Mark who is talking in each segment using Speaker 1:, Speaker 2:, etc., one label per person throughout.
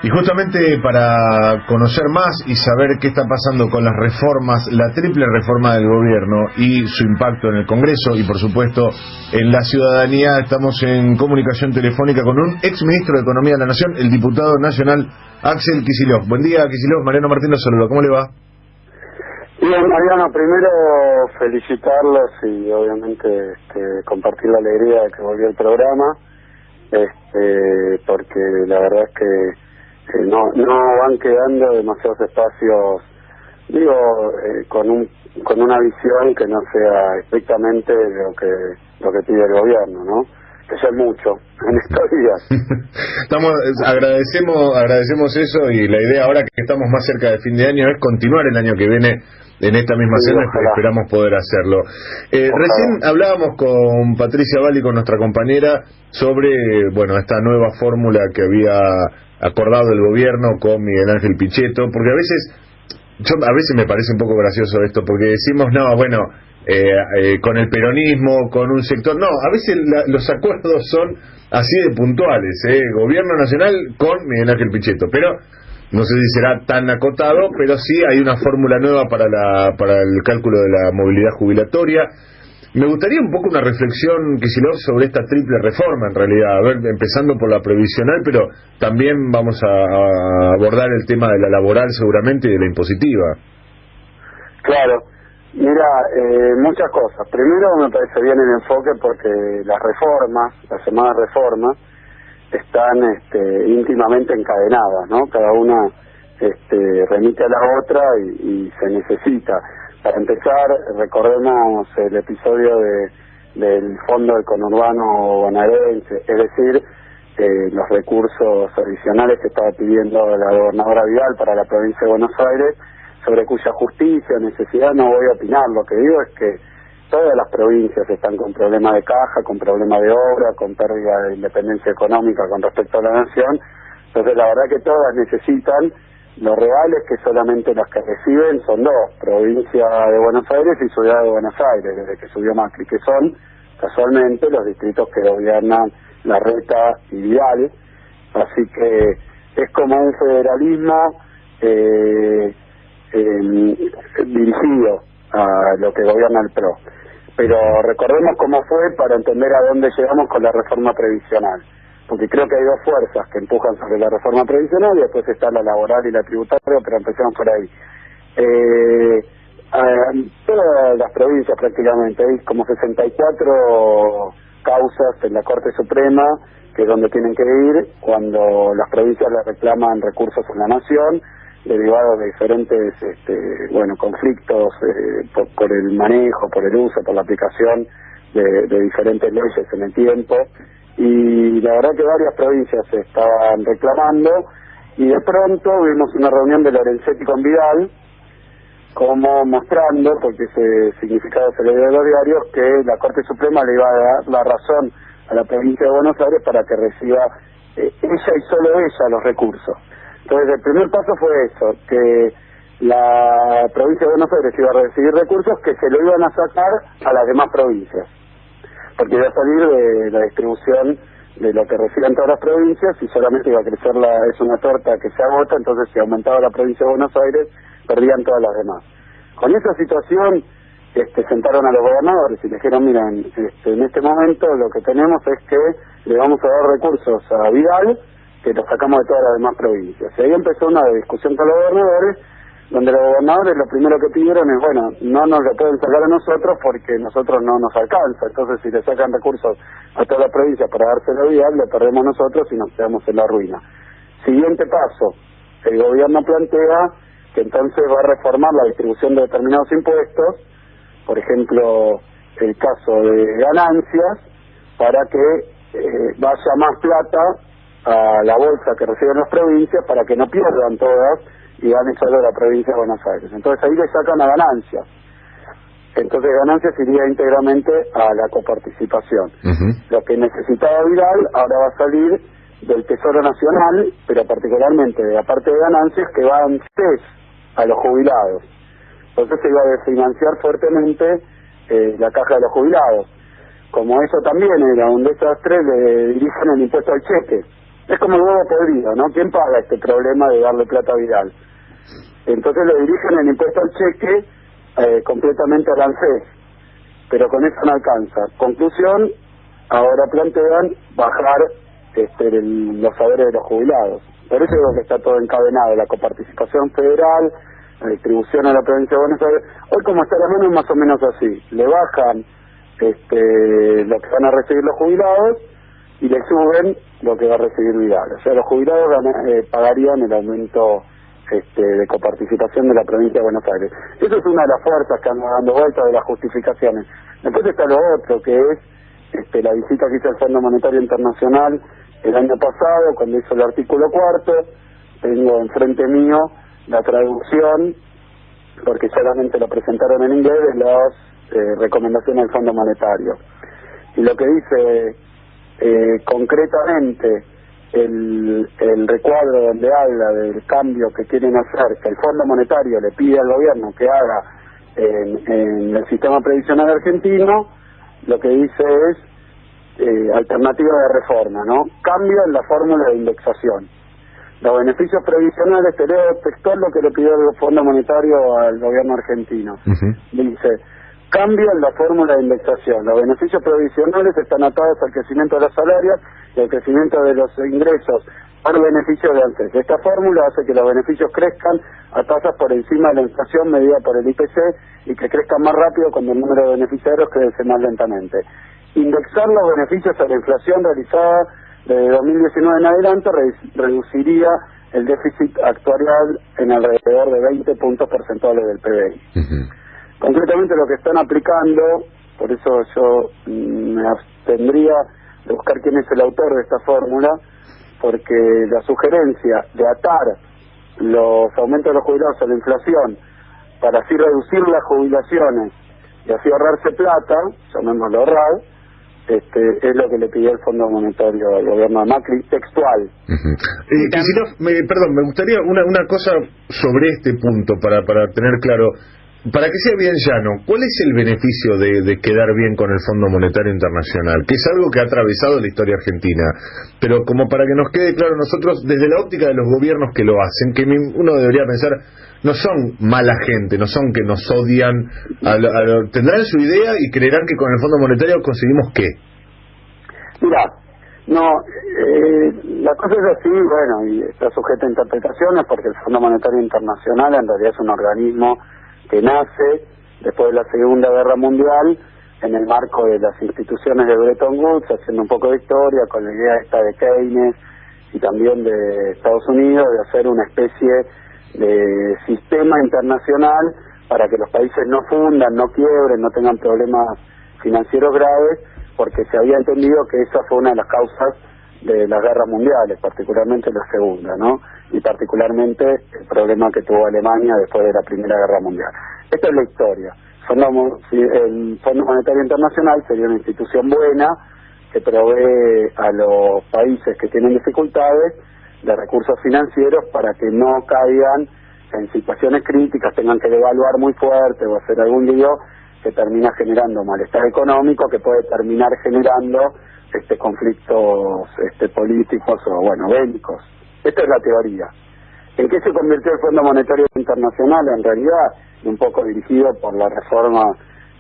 Speaker 1: Y justamente para conocer más y saber qué está pasando con las reformas, la triple reforma del gobierno y su impacto en el Congreso y por supuesto en la ciudadanía, estamos en comunicación telefónica con un ex ministro de Economía de la Nación, el diputado nacional Axel Kicillof. Buen día, Kicillof. Mariano Martín lo saluda. ¿Cómo le va?
Speaker 2: Bien, Mariano, primero felicitarlos y obviamente compartir la alegría de que volvió el programa, porque la verdad es que no van quedando demasiados espacios, con una visión que no sea estrictamente lo que pide el gobierno, ¿no? Que ya es mucho en estos días.
Speaker 1: agradecemos eso, y la idea ahora que estamos más cerca de fin de año es continuar el año que viene en esta misma senda, esperamos poder hacerlo. Recién hablábamos con Patricia Valli, con nuestra compañera, sobre esta nueva fórmula que había acordado el gobierno con Miguel Ángel Pichetto, porque a veces me parece un poco gracioso esto, porque decimos, con el peronismo, con un sector, a veces los acuerdos son así de puntuales, gobierno nacional con Miguel Ángel Pichetto, pero no sé si será tan acotado, pero sí hay una fórmula nueva para el cálculo de la movilidad jubilatoria. Me gustaría un poco una reflexión, Kicillof, sobre esta triple reforma, en realidad, empezando por la previsional, pero también vamos a abordar el tema de la laboral seguramente y de la impositiva.
Speaker 2: Claro, mira, muchas cosas. Primero me parece bien el enfoque porque las llamadas reformas, están íntimamente encadenadas, ¿no? Cada una remite a la otra y se necesita. Para empezar, recordemos el episodio del Fondo del Conurbano Bonaerense, es decir, los recursos adicionales que estaba pidiendo la gobernadora Vidal para la provincia de Buenos Aires, sobre cuya justicia o necesidad no voy a opinar. Lo que digo es que todas las provincias están con problemas de caja, con problemas de obra, con pérdida de independencia económica con respecto a la nación. Entonces la verdad que todas necesitan. Lo real es que solamente las que reciben son dos: provincia de Buenos Aires y ciudad de Buenos Aires, desde que subió Macri, que son casualmente los distritos que gobiernan Larreta y Vidal. Así que es como un federalismo dirigido a lo que gobierna el PRO. Pero recordemos cómo fue para entender a dónde llegamos con la reforma previsional, porque creo que hay dos fuerzas que empujan sobre la reforma previsional y después está la laboral y la tributaria, pero empecemos por ahí. Todas las provincias prácticamente, hay como 64 causas en la Corte Suprema, que es donde tienen que ir cuando las provincias le reclaman recursos a la nación, derivados de diferentes conflictos por el manejo, por el uso, por la aplicación de diferentes leyes en el tiempo. Y la verdad que varias provincias se estaban reclamando, y de pronto vimos una reunión de Lorenzetti con Vidal, como mostrando, porque ese significado se le dio a los diarios, que la Corte Suprema le iba a dar la razón a la provincia de Buenos Aires para que reciba ella y solo ella los recursos. Entonces el primer paso fue eso, que la provincia de Buenos Aires iba a recibir recursos que se lo iban a sacar a las demás provincias, porque iba a salir de la distribución de lo que reciben todas las provincias y solamente iba a crecer es una torta que se agota. Entonces si aumentaba la provincia de Buenos Aires, perdían todas las demás. Con esa situación sentaron a los gobernadores y les dijeron, miren, en este momento lo que tenemos es que le vamos a dar recursos a Vidal, que los sacamos de todas las demás provincias. Y ahí empezó una discusión con los gobernadores, donde los gobernadores lo primero que pidieron es, no nos lo pueden sacar a nosotros porque nosotros no nos alcanza. Entonces si le sacan recursos a toda la provincia para dárselo a Vidal, lo perdemos nosotros y nos quedamos en la ruina. Siguiente paso, el gobierno plantea que entonces va a reformar la distribución de determinados impuestos, por ejemplo el caso de ganancias, para que vaya más plata a la bolsa que reciben las provincias, para que no pierdan todas y gane solo la provincia de Buenos Aires. Entonces ahí le sacan a ganancias. Entonces ganancias iría íntegramente a la coparticipación. Lo que necesitaba Vidal ahora va a salir del Tesoro Nacional, pero particularmente de la parte de ganancias que van a los jubilados. Entonces se iba a desfinanciar fuertemente la caja de los jubilados. Como eso también era un desastre, le dirigen el impuesto al cheque. Es como el huevo podrido, ¿no? ¿Quién paga este problema de darle plata a Vidal? Entonces le dirigen el impuesto al cheque completamente arancés, pero con eso no alcanza. Conclusión, ahora plantean bajar los saberes de los jubilados. Por eso digo que está todo encadenado, la coparticipación federal, la distribución a la provincia de Buenos Aires. Hoy como está la mano es más o menos así, le bajan lo que van a recibir los jubilados y le suben lo que va a recibir Vidal. O sea, los jubilados pagarían el aumento de coparticipación de la provincia de Buenos Aires. Eso es una de las fuerzas que andan dando vueltas de las justificaciones. Después está lo otro, que es la visita que hizo el Fondo Monetario Internacional el año pasado, cuando hizo el artículo 4. Tengo enfrente mío la traducción, porque solamente lo presentaron en inglés, de las recomendaciones del Fondo Monetario. Y lo que dice concretamente el recuadro donde habla del cambio que quieren hacer, que el Fondo Monetario le pide al gobierno que haga en el sistema previsional argentino, lo que dice es alternativa de reforma, ¿no? Cambio en la fórmula de indexación. Los beneficios previsionales, te leo textual lo que le pidió el Fondo Monetario al gobierno argentino. Dice: cambio en la fórmula de indexación. Los beneficios provisionales están atados al crecimiento de los salarios y al crecimiento de los ingresos por beneficio de ANSES. Esta fórmula hace que los beneficios crezcan a tasas por encima de la inflación medida por el IPC y que crezcan más rápido cuando el número de beneficiarios crece más lentamente. Indexar los beneficios a la inflación realizada desde 2019 en adelante reduciría el déficit actuarial en alrededor de 20 puntos porcentuales del PBI. Concretamente lo que están aplicando, por eso yo me abstendría de buscar quién es el autor de esta fórmula, porque la sugerencia de atar los aumentos de los jubilados a la inflación para así reducir las jubilaciones y así ahorrarse plata, llamémoslo ahorrar, es lo que le pidió el Fondo Monetario al gobierno de Macri, textual.
Speaker 1: Perdón, me gustaría una cosa sobre este punto para tener claro. Para que sea bien llano, ¿cuál es el beneficio de quedar bien con el Fondo Monetario Internacional? Que es algo que ha atravesado la historia argentina, pero como para que nos quede claro, nosotros desde la óptica de los gobiernos que lo hacen, que uno debería pensar, no son mala gente, no son que nos odian, tendrán su idea y creerán que con el Fondo Monetario conseguimos ¿qué?
Speaker 2: Mira, no, la cosa es así, bueno, y está sujeta a interpretaciones porque el Fondo Monetario Internacional en realidad es un organismo que nace después de la Segunda Guerra Mundial en el marco de las instituciones de Bretton Woods, haciendo un poco de historia con la idea esta de Keynes y también de Estados Unidos, de hacer una especie de sistema internacional para que los países no fundan, no quiebren, no tengan problemas financieros graves, porque se había entendido que esa fue una de las causas de las guerras mundiales, particularmente la segunda, ¿no? Y particularmente el problema que tuvo Alemania después de la Primera Guerra Mundial. Esta es la historia. El Fondo Monetario Internacional sería una institución buena que provee a los países que tienen dificultades de recursos financieros para que no caigan en situaciones críticas, tengan que devaluar muy fuerte o hacer algún lío que termina generando malestar económico, que puede terminar generando conflictos políticos o, bueno, bélicos. Esta es la teoría. ¿En qué se convirtió el Fondo Monetario Internacional? En realidad, un poco dirigido por la reforma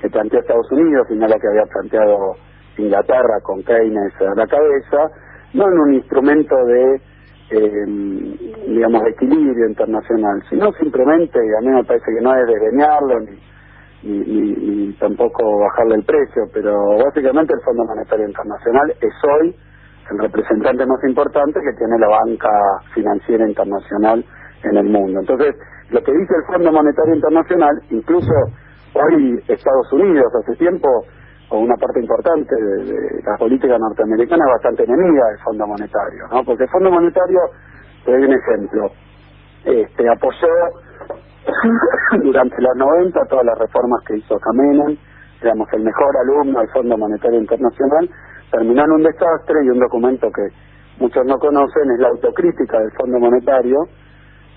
Speaker 2: que planteó Estados Unidos y no la que había planteado Inglaterra con Keynes a la cabeza, no en un instrumento de, de equilibrio internacional, sino simplemente, a mí me parece que no es desdeñarlo ni tampoco bajarle el precio, pero básicamente el Fondo Monetario Internacional es hoy el representante más importante que tiene la banca financiera internacional en el mundo. Entonces, lo que dice el Fondo Monetario Internacional, incluso hoy Estados Unidos, hace tiempo, o una parte importante de la política norteamericana es bastante enemiga del Fondo Monetario, ¿no? Porque el Fondo Monetario, te doy un ejemplo, apoyó durante los 90 todas las reformas que hizo Menem, digamos, el mejor alumno del Fondo Monetario Internacional, terminó en un desastre, y un documento que muchos no conocen es la autocrítica del Fondo Monetario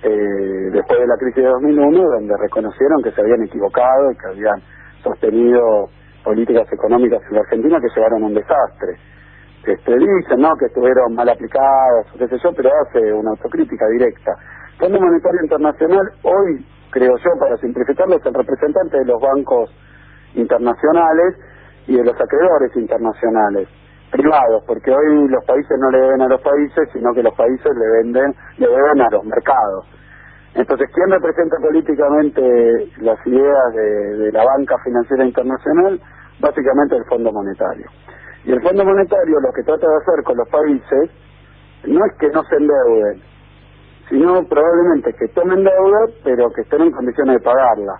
Speaker 2: después de la crisis de 2001, donde reconocieron que se habían equivocado y que habían sostenido políticas económicas en la Argentina que llevaron a un desastre. dicen, ¿no?, que estuvieron mal aplicados, qué sé yo, pero hace una autocrítica directa. El Fondo Monetario Internacional hoy, creo yo, para simplificarlo, es el representante de los bancos internacionales y de los acreedores internacionales privados, porque hoy los países no le deben a los países, sino que los países le deben a los mercados. Entonces, ¿quién representa políticamente las ideas de la banca financiera internacional? Básicamente el Fondo Monetario. Y el Fondo Monetario lo que trata de hacer con los países no es que no se endeuden, sino probablemente que tomen deuda, pero que estén en condiciones de pagarla.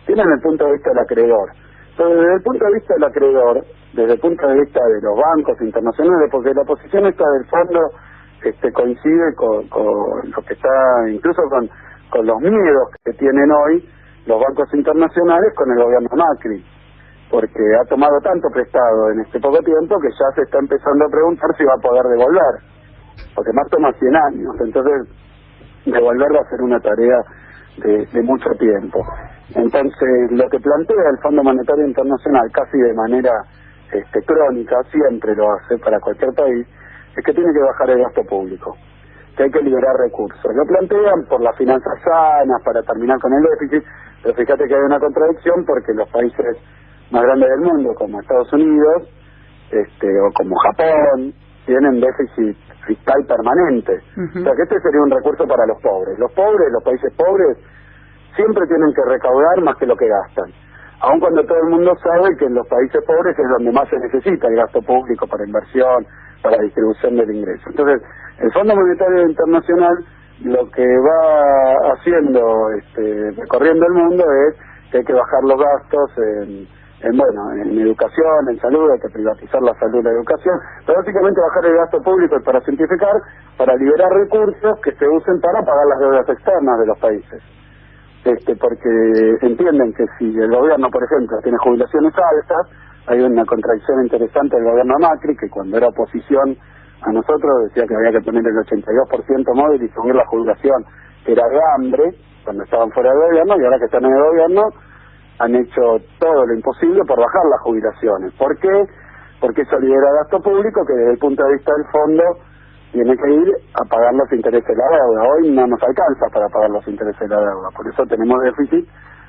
Speaker 2: Tienen el punto de vista del acreedor. Pero desde el punto de vista del acreedor, desde el punto de vista de los bancos internacionales, porque la posición esta del fondo coincide con lo que está, incluso con los miedos que tienen hoy los bancos internacionales con el gobierno Macri, porque ha tomado tanto prestado en este poco tiempo que ya se está empezando a preguntar si va a poder devolver, porque más toma 100 años, entonces devolver va a ser una tarea de mucho tiempo. Entonces, lo que plantea el Fondo Monetario Internacional, casi de manera crónica, siempre lo hace para cualquier país, es que tiene que bajar el gasto público, que hay que liberar recursos. Lo plantean por las finanzas sanas, para terminar con el déficit, pero fíjate que hay una contradicción porque los países más grandes del mundo, como Estados Unidos, o como Japón, tienen déficit fiscal permanente. O sea que este sería un recurso para los pobres. Los países pobres, siempre tienen que recaudar más que lo que gastan. Aun cuando todo el mundo sabe que en los países pobres es donde más se necesita el gasto público para inversión, para distribución del ingreso. Entonces, el Fondo Monetario Internacional lo que va haciendo, recorriendo el mundo, es que hay que bajar los gastos en educación, en salud, hay que privatizar la salud y la educación, pero básicamente bajar el gasto público, y para simplificar, para liberar recursos que se usen para pagar las deudas externas de los países. Porque entienden que si el gobierno, por ejemplo, tiene jubilaciones altas, hay una contradicción interesante del gobierno Macri, que cuando era oposición a nosotros decía que había que poner el 82% móvil y subir la jubilación, que era de hambre, cuando estaban fuera del gobierno, y ahora que están en el gobierno, han hecho todo lo imposible por bajar las jubilaciones. ¿Por qué? Porque eso libera gasto público que desde el punto de vista del fondo tiene que ir a pagar los intereses de la deuda. Hoy no nos alcanza para pagar los intereses de la deuda, por eso tenemos déficit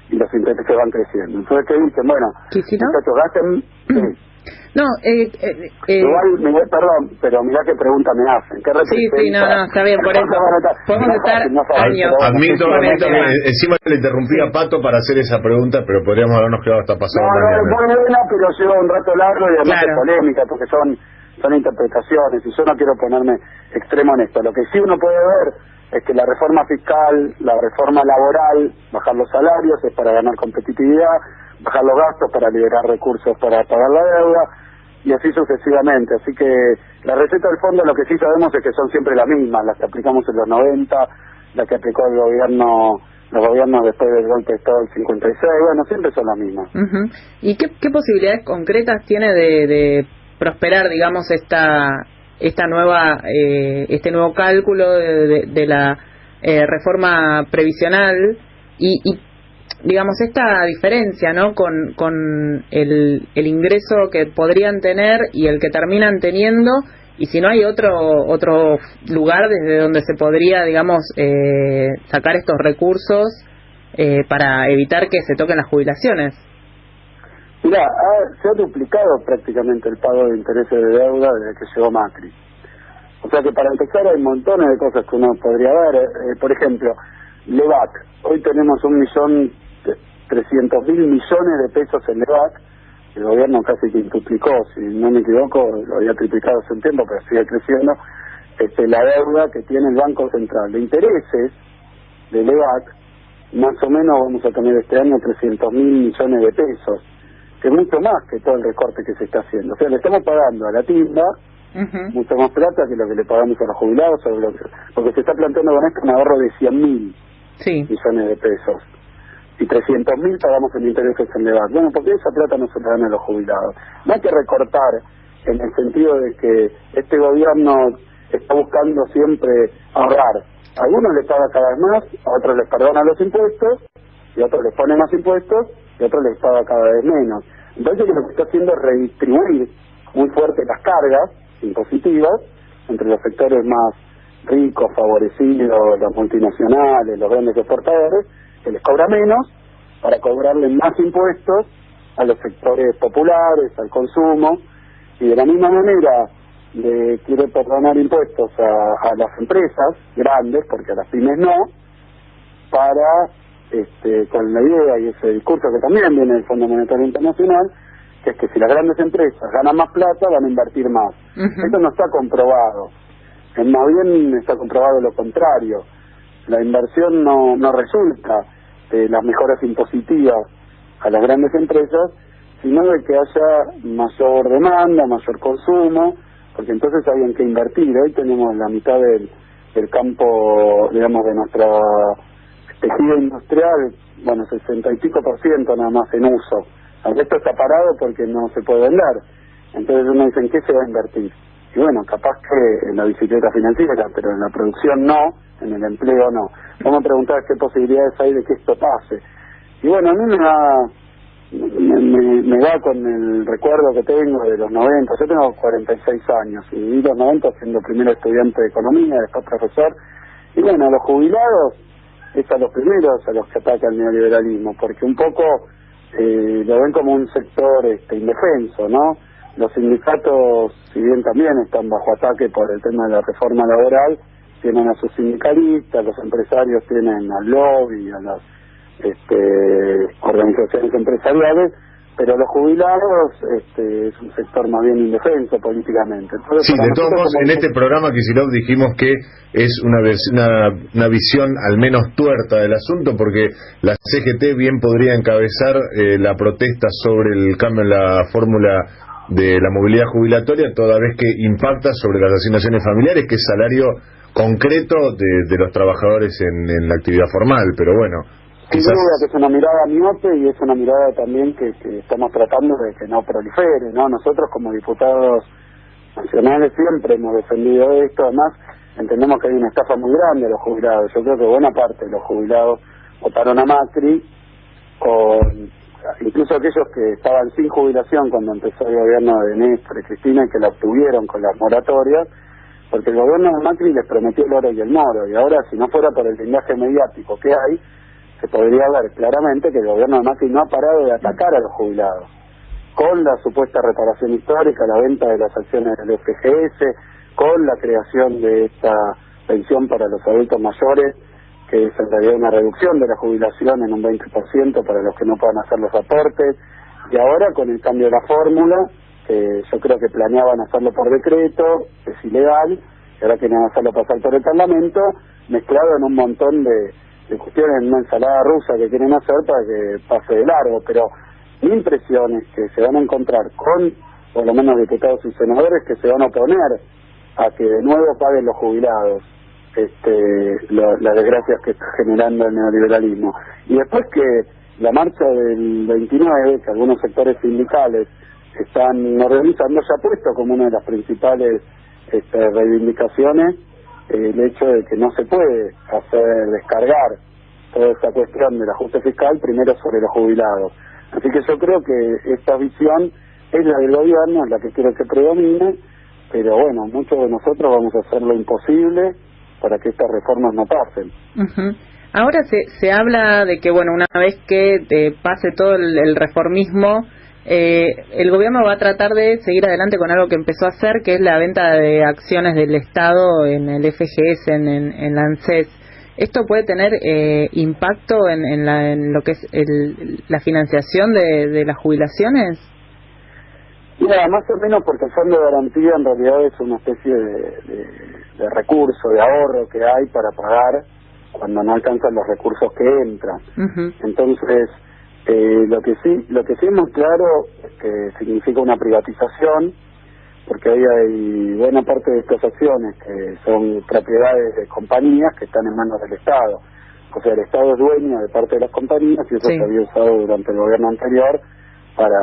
Speaker 2: y los intereses van creciendo. Entonces, ¿qué dicen? Bueno, muchachos, gasten... Sí.
Speaker 3: No,
Speaker 2: Igual, perdón, pero mirá qué pregunta me hacen. ¿Qué
Speaker 3: no, está bien, por eso podemos estar años.
Speaker 1: Admito, encima le interrumpí a Pato para hacer esa pregunta, pero podríamos habernos quedado hasta pasado mañana.
Speaker 2: No, es buena, pero lleva un rato largo y además es polémica, porque son interpretaciones, y yo no quiero ponerme extremo en esto. Lo que sí uno puede ver es que la reforma fiscal, la reforma laboral, bajar los salarios es para ganar competitividad, bajar los gastos para liberar recursos para pagar la deuda, y así sucesivamente. Así que la receta del fondo, lo que sí sabemos es que son siempre las mismas, las que aplicamos en los 90, las que aplicó el gobierno, los gobiernos después del golpe de Estado del 56, bueno, siempre son las mismas.
Speaker 3: ¿Y qué posibilidades concretas tiene de prosperar, digamos, esta nueva este nuevo cálculo de la reforma previsional y digamos esta diferencia, ¿no?, con el ingreso que podrían tener y el que terminan teniendo, y si no hay otro lugar desde donde se podría, digamos, sacar estos recursos para evitar que se toquen las jubilaciones?
Speaker 2: Mirá, se ha duplicado prácticamente el pago de intereses de deuda desde que llegó Macri. O sea que para empezar hay montones de cosas que uno podría ver. Por ejemplo, LEVAC. Hoy tenemos 1.300.000 millones de pesos en LEVAC. El gobierno casi que duplicó, si no me equivoco, lo había triplicado hace un tiempo, pero sigue creciendo. La deuda que tiene el Banco Central de intereses de LEVAC, más o menos vamos a tener este año 300.000 millones de pesos, que es mucho más que todo el recorte que se está haciendo. O sea, le estamos pagando a la timba mucho más plata que lo que le pagamos a los jubilados, porque se está planteando con esto un ahorro de 100.000 millones de pesos. Y 300.000 pagamos en intereses en LEVAC. Bueno, porque esa plata no se la dan a los jubilados. No hay que recortar en el sentido de que este gobierno está buscando siempre ahorrar. A algunos les paga cada vez más, a otros les perdona los impuestos, y a otros les pone más impuestos, y a otros les paga cada vez menos. Entonces lo que está haciendo es redistribuir muy fuerte las cargas impositivas entre los sectores más ricos, favorecidos, las multinacionales, los grandes exportadores, que les cobra menos para cobrarle más impuestos a los sectores populares, al consumo, y de la misma manera quiere perdonar impuestos a las empresas grandes, porque a las pymes no, para con la idea y ese discurso que también viene del Fondo Monetario Internacional, que es que si las grandes empresas ganan más plata, van a invertir más. Esto no está comprobado. Más bien está comprobado lo contrario. La inversión no resulta de las mejoras impositivas a las grandes empresas, sino de que haya mayor demanda, mayor consumo, porque entonces hay en qué invertir. Hoy tenemos la mitad del campo, digamos, de nuestra tejido industrial, 60 y pico % nada más en uso. El resto está parado porque no se puede vender. Entonces uno dice, ¿en qué se va a invertir? Y bueno, capaz que en la bicicleta financiera, pero en la producción no, en el empleo no. Vamos a preguntar qué posibilidades hay de que esto pase. Y bueno, a mí me da con el recuerdo que tengo de los 90. Yo tengo 46 años y viví los 90 siendo primero estudiante de economía, después profesor. Y bueno, a los jubilados es a los primeros a los que ataca el neoliberalismo, porque un poco lo ven como un sector indefenso, ¿no? Los sindicatos, si bien también están bajo ataque por el tema de la reforma laboral, tienen a sus sindicalistas, los empresarios tienen al lobby, a las organizaciones empresariales, pero los jubilados es un sector más bien indefenso políticamente. Entonces,
Speaker 1: sí, de todos modos, en este programa, Kicillof, dijimos que es una visión al menos tuerta del asunto, porque la CGT bien podría encabezar la protesta sobre el cambio en la fórmula de la movilidad jubilatoria, toda vez que impacta sobre las asignaciones familiares, que es salario concreto de los trabajadores en la actividad formal, pero bueno.
Speaker 2: Sin duda que es una mirada miope y es una mirada también que estamos tratando de que no prolifere, ¿no? Nosotros como diputados nacionales siempre hemos defendido esto, además entendemos que hay una estafa muy grande a los jubilados. Yo creo que buena parte de los jubilados votaron a Macri, incluso aquellos que estaban sin jubilación cuando empezó el gobierno de Néstor y Cristina y que la obtuvieron con las moratorias, porque el gobierno de Macri les prometió el oro y el moro, y ahora si no fuera por el blindaje mediático que hay, se podría ver claramente que el gobierno de Macri no ha parado de atacar a los jubilados, con la supuesta reparación histórica, la venta de las acciones del FGS, con la creación de esta pensión para los adultos mayores, que es en realidad una reducción de la jubilación en un 20% para los que no puedan hacer los aportes, y ahora con el cambio de la fórmula, que yo creo que planeaban hacerlo por decreto, es ilegal, y ahora quieren hacerlo pasar por el Parlamento, mezclado en un montón de cuestiones, en una ensalada rusa que quieren hacer para que pase de largo, pero mi impresión es que se van a encontrar con, por lo menos diputados y senadores, que se van a oponer a que de nuevo paguen los jubilados las desgracias que está generando el neoliberalismo. Y después que la marcha del 29, que algunos sectores sindicales están organizando, ya ha puesto como una de las principales reivindicaciones el hecho de que no se puede hacer descargar toda esta cuestión del ajuste fiscal primero sobre los jubilados. Así que yo creo que esta visión es la del gobierno, es la que quiero que predomine, pero bueno, muchos de nosotros vamos a hacer lo imposible para que estas reformas no pasen.
Speaker 3: Ahora se habla de que, bueno, una vez que pase todo el reformismo, el gobierno va a tratar de seguir adelante con algo que empezó a hacer, que es la venta de acciones del Estado en el FGS, en la ANSES. ¿Esto puede tener impacto en lo que es la financiación de las jubilaciones?
Speaker 2: Mira, más o menos porque el Fondo de Garantía en realidad es una especie de recurso, de ahorro que hay para pagar cuando no alcanzan los recursos que entran. Entonces, lo que sí es muy claro es que significa una privatización, porque ahí hay buena parte de estas acciones que son propiedades de compañías que están en manos del Estado. O sea, el Estado es dueño de parte de las compañías y eso se había usado durante el gobierno anterior para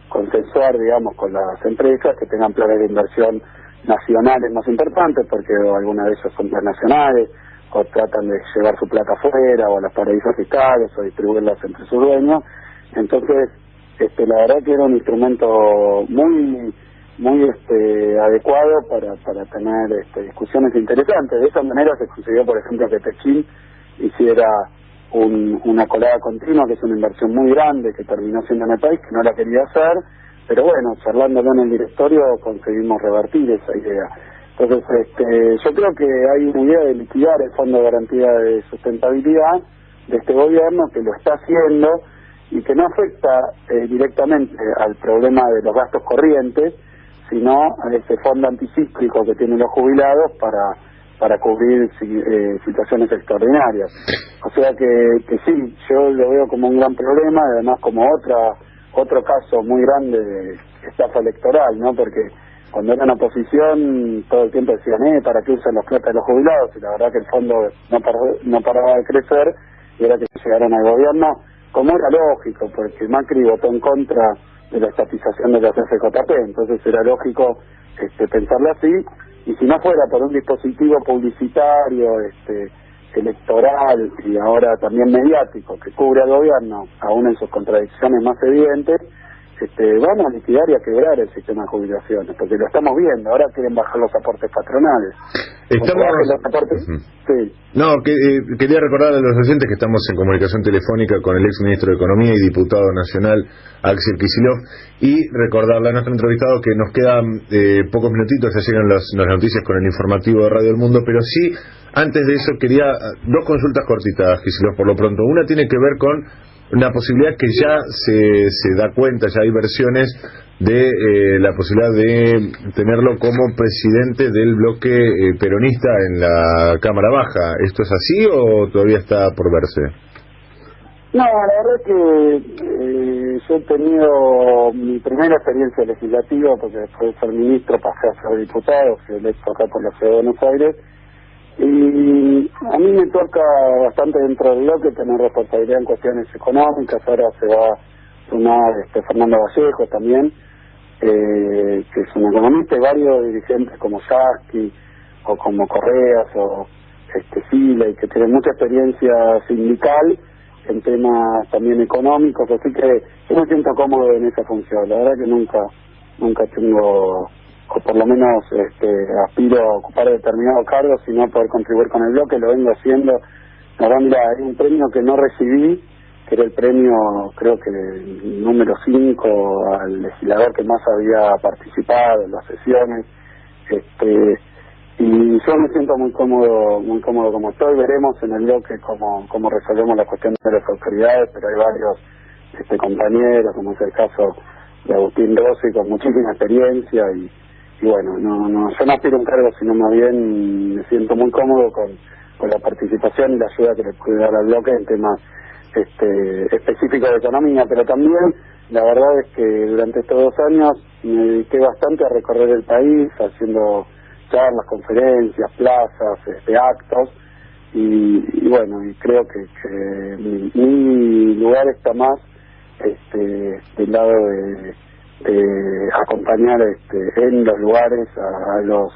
Speaker 2: consensuar, digamos, con las empresas que tengan planes de inversión nacionales más importantes, porque algunas de ellas son internacionales, o tratan de llevar su plata afuera, o a los paraísos fiscales, o distribuirlas entre sus dueños. Entonces, la verdad que era un instrumento muy muy adecuado para tener discusiones interesantes. De esa manera se consiguió, por ejemplo, que Techint hiciera una colada continua, que es una inversión muy grande que terminó siendo en el país, que no la quería hacer, pero bueno, charlándolo en el directorio conseguimos revertir esa idea. Entonces, yo creo que hay una idea de liquidar el Fondo de Garantía de Sustentabilidad de este gobierno, que lo está haciendo y que no afecta directamente al problema de los gastos corrientes, sino a ese fondo anticíclico que tienen los jubilados para cubrir situaciones extraordinarias. O sea que sí, yo lo veo como un gran problema, además como otro caso muy grande de estafa electoral, ¿no? Porque cuando eran oposición todo el tiempo decían, ¿para qué usan los plata de los jubilados? Y la verdad que el fondo no paraba de crecer, y era que llegaron al gobierno, como era lógico, porque Macri votó en contra de la estatización de los FJP, entonces era lógico pensarlo así, y si no fuera por un dispositivo publicitario, electoral y ahora también mediático que cubre al gobierno, aún en sus contradicciones más evidentes, van a liquidar y a quebrar el sistema de jubilaciones, porque lo estamos viendo. Ahora quieren bajar los aportes patronales.
Speaker 1: Los aportes... Sí. No, quería recordar a los oyentes que estamos en comunicación telefónica con el ex ministro de Economía y diputado nacional Axel Kicillof, y recordarle a nuestro entrevistado que nos quedan pocos minutitos, ya llegan las noticias con el informativo de Radio El Mundo, pero sí, antes de eso quería dos consultas cortitas, Kicillof, por lo pronto. Una tiene que ver con una posibilidad que ya se da cuenta, ya hay versiones de la posibilidad de tenerlo como presidente del bloque peronista en la Cámara Baja. ¿Esto es así o todavía está por verse?
Speaker 2: No, la verdad es que yo he tenido mi primera experiencia legislativa, porque después de ser ministro pasé a ser diputado, fui electo acá por la Ciudad de Buenos Aires, y a mí me toca bastante dentro del bloque tener responsabilidad en cuestiones económicas. Ahora se va a sumar Fernando Vallejo también, que es un economista, y varios dirigentes como Yasky o como Correas o Sila, y que tienen mucha experiencia sindical en temas también económicos, así que yo me siento cómodo en esa función. La verdad que nunca tengo, o por lo menos aspiro a ocupar determinado cargo, sino poder contribuir con el bloque. Lo vengo haciendo. La verdad, mira, hay un premio que no recibí, que era el premio, creo que número 5 al legislador que más había participado en las sesiones, y yo me siento muy cómodo como estoy. Veremos en el bloque cómo resolvemos la cuestión de las autoridades, pero hay varios compañeros, como es el caso de Agustín Rossi, con muchísima experiencia, y bueno, yo no aspiro a un cargo, sino más bien me siento muy cómodo con la participación y la ayuda que le puede dar al bloque en temas específicos de economía. Pero también la verdad es que durante estos 2 años me dediqué bastante a recorrer el país, haciendo charlas, conferencias, plazas, actos, y bueno, y creo que mi lugar está más del lado de acompañar en los lugares a los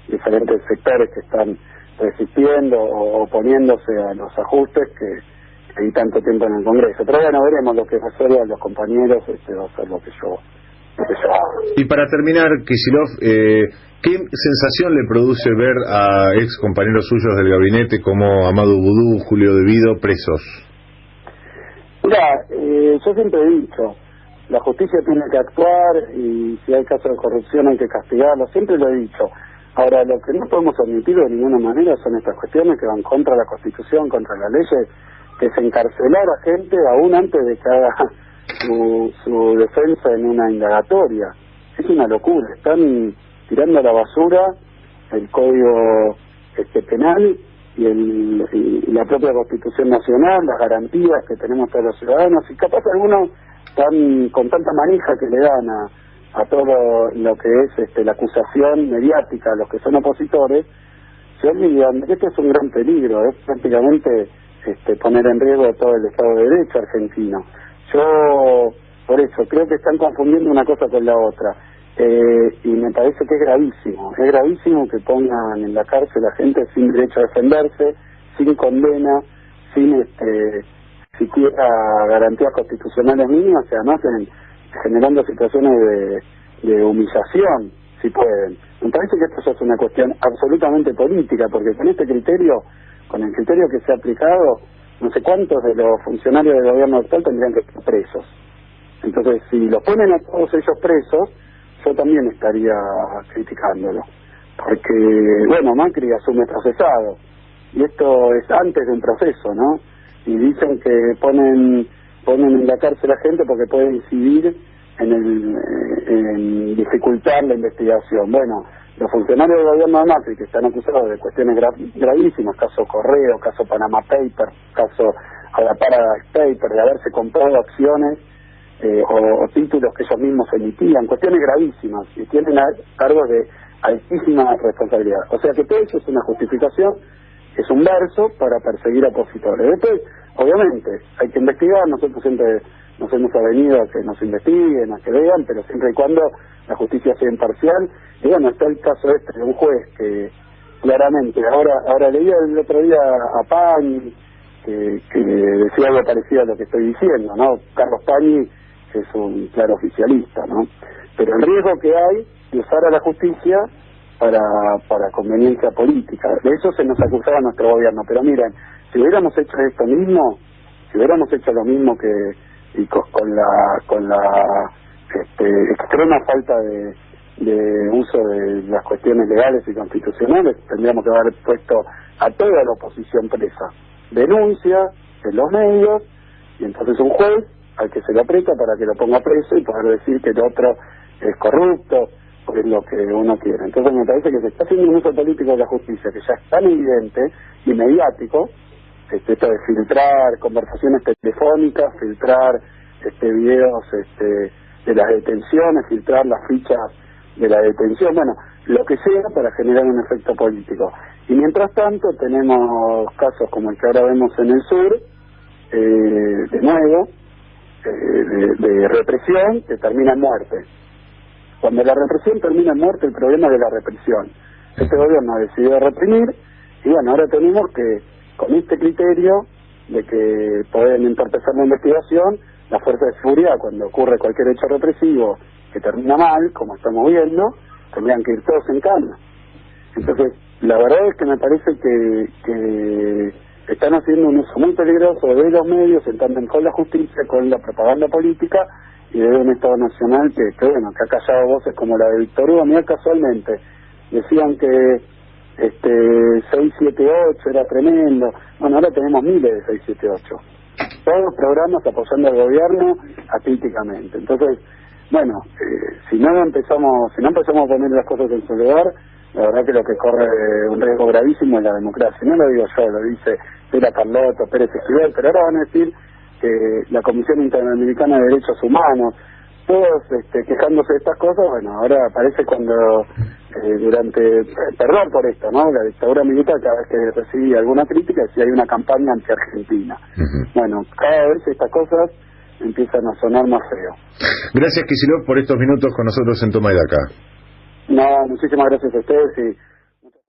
Speaker 2: diferentes sectores que están resistiendo o oponiéndose a los ajustes que hay tanto tiempo en el Congreso. Pero bueno, veremos lo que resuelvan los compañeros, va a ser lo que yo hago.
Speaker 1: Y para terminar, Kicillof, ¿qué sensación le produce ver a ex compañeros suyos del gabinete como Amadou Boudou, Julio De Vido, presos?
Speaker 2: Mira, yo siempre he dicho, la justicia tiene que actuar, y si hay casos de corrupción hay que castigarlo, siempre lo he dicho. Ahora, lo que no podemos admitir de ninguna manera son estas cuestiones que van contra la Constitución, contra las leyes, que es encarcelar a gente aún antes de que haga su defensa en una indagatoria. Es una locura, están tirando a la basura el Código Penal y la propia Constitución Nacional, las garantías que tenemos todos los ciudadanos, y capaz algunos están con tanta manija que le dan a todo lo que es la acusación mediática a los que son opositores, se olvidan de que esto es un gran peligro, es prácticamente poner en riesgo todo el Estado de Derecho argentino. Yo, por eso, creo que están confundiendo una cosa con la otra, y me parece que es gravísimo que pongan en la cárcel a gente sin derecho a defenderse, sin condena, sin siquiera garantías constitucionales mínimas, y además generando situaciones de humillación, si pueden. Me parece que esto ya es una cuestión absolutamente política, porque con este criterio, con el criterio que se ha aplicado, no sé cuántos de los funcionarios del gobierno actual tendrían que estar presos. Entonces, si los ponen a todos ellos presos, yo también estaría criticándolo. Porque, bueno, Macri asume procesado, y esto es antes de un proceso, ¿no? Y dicen que ponen en la cárcel a gente porque puede incidir en dificultar la investigación. Bueno, los funcionarios del gobierno de Macri que están acusados de cuestiones gravísimas, caso Correo, caso Panama Papers, caso a la Paradise Papers, de haberse comprado acciones o títulos que ellos mismos emitían, cuestiones gravísimas, y tienen cargos de altísima responsabilidad. O sea que todo eso es una justificación, es un verso para perseguir a opositores. Después, obviamente, hay que investigar, nosotros siempre nos hemos avenido a que nos investiguen, a que vean, pero siempre y cuando la justicia sea imparcial. Y bueno, está el caso de un juez que claramente, ahora leí el otro día a Pañi, que decía algo parecido a lo que estoy diciendo, ¿no? Carlos Pañi es un claro oficialista, ¿no? Pero el riesgo que hay de usar a la justicia para conveniencia política. De eso se nos acusaba a nuestro gobierno, pero miren, si hubiéramos hecho esto mismo, si hubiéramos hecho lo mismo con la extrema falta de uso de las cuestiones legales y constitucionales, tendríamos que haber puesto a toda la oposición presa, denuncia en los medios, y entonces un juez al que se lo aprieta para que lo ponga preso y poder decir que el otro es corrupto, porque es lo que uno quiere. Entonces me parece que se está haciendo un uso político de la justicia que ya es tan evidente y mediático, esto de filtrar conversaciones telefónicas, filtrar videos de las detenciones, filtrar las fichas de la detención, bueno, lo que sea para generar un efecto político. Y mientras tanto tenemos casos como el que ahora vemos en el sur, de nuevo, de represión que termina en muerte. Cuando la represión termina en muerte, el problema es de la represión. Este gobierno ha decidido reprimir, y bueno, ahora tenemos que, con este criterio de que pueden entorpecer la investigación, las fuerzas de seguridad, cuando ocurre cualquier hecho represivo que termina mal, como estamos viendo, tendrían que ir todos en cana. Entonces, la verdad es que me parece que están haciendo un uso muy peligroso de los medios, entrando con la justicia, con la propaganda política, y de un Estado Nacional que bueno, que ha callado voces como la de Víctor Hugo. Mira, casualmente decían que 678 era tremendo. Bueno, ahora tenemos miles de 678, todos los programas apoyando al gobierno acríticamente. Entonces, bueno, si no empezamos a poner las cosas en su lugar, la verdad que lo que corre un riesgo gravísimo es la democracia. No lo digo yo, lo dice Pera Carlotto, Pérez Esquivel, pero ahora van a decir que la Comisión Interamericana de Derechos Humanos, todos quejándose de estas cosas. Bueno, ahora aparece cuando perdón por esto, ¿no? La dictadura militar, cada vez que recibía alguna crítica, decía hay una campaña anti-argentina. Bueno, cada vez estas cosas empiezan a sonar más feo.
Speaker 1: Gracias, Kicillof, por estos minutos con nosotros en Toma y Daca.
Speaker 2: No, muchísimas gracias a ustedes y